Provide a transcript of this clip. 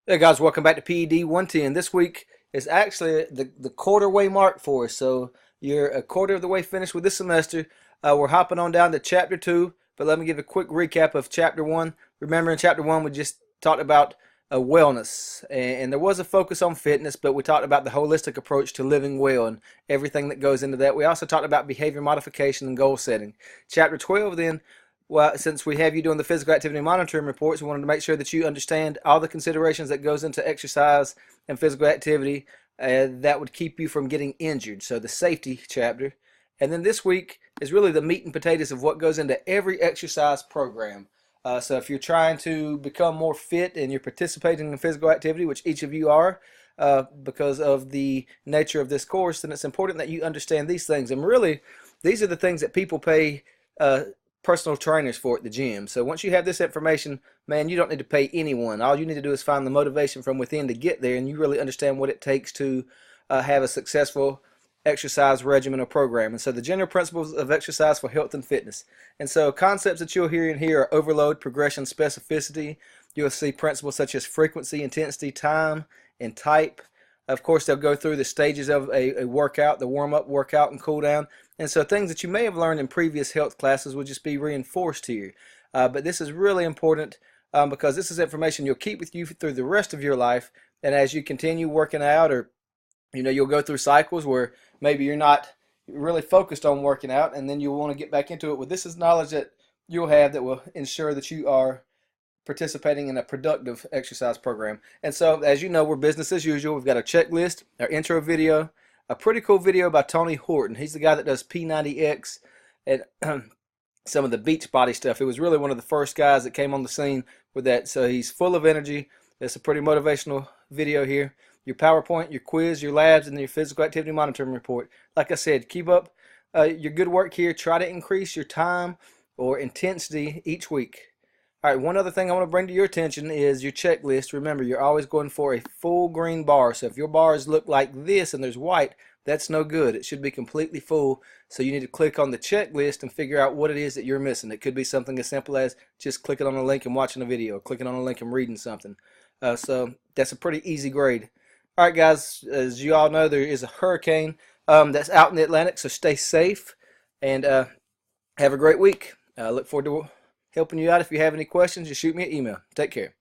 Hey guys, welcome back to PED 110. This week is actually the quarter way mark for us. So you're a quarter of the way finished with this semester. We're hopping on down to chapter 2, but let me give a quick recap of chapter 1. Remember in chapter 1 we just talked about wellness, and there was a focus on fitness, but we talked about the holistic approach to living well and everything that goes into that. We also talked about behavior modification and goal setting. Chapter 12 then, well, since we have you doing the physical activity monitoring reports, we wanted to make sure that you understand all the considerations that goes into exercise and physical activity that would keep you from getting injured. So the safety chapter. And then this week is really the meat and potatoes of what goes into every exercise program. So if you're trying to become more fit and you're participating in physical activity, which each of you are, because of the nature of this course, then it's important that you understand these things. And really, these are the things that people pay personal trainers for at the gym. So once you have this information, man, you don't need to pay anyone. All you need to do is find the motivation from within to get there, and you really understand what it takes to have a successful exercise regimen or program. And so the general principles of exercise for health and fitness. And so concepts that you'll hear in here are overload, progression, specificity. You'll see principles such as frequency, intensity, time, and type. Of course, they'll go through the stages of a workout, the warm-up, workout, and cool-down. And so things that you may have learned in previous health classes will just be reinforced here. But this is really important because this is information you'll keep with you through the rest of your life. And as you continue working out, or you'll go through cycles where maybe you're not really focused on working out, and then you'll want to get back into it. Well, this is knowledge that you'll have that will ensure that you are participating in a productive exercise program. And so, as you know, we're business as usual. We've got our checklist, our intro video, a pretty cool video by Tony Horton. He's the guy that does P90X and some of the beach body stuff. It was really one of the first guys that came on the scene with that. So he's full of energy. It's a pretty motivational video here. Your PowerPoint, your quiz, your labs, and your physical activity monitoring report. Like I said, keep up your good work here. Try to increase your time or intensity each week. All right, one other thing I want to bring to your attention is your checklist. Remember, you're always going for a full green bar. So if your bars look like this and there's white, that's no good. It should be completely full. So you need to click on the checklist and figure out what it is that you're missing. It could be something as simple as just clicking on a link and watching a video, or clicking on a link and reading something. So that's a pretty easy grade. All right, guys, as you all know, there is a hurricane that's out in the Atlantic, so stay safe and have a great week. I look forward to helping you out. If you have any questions, just shoot me an email. Take care.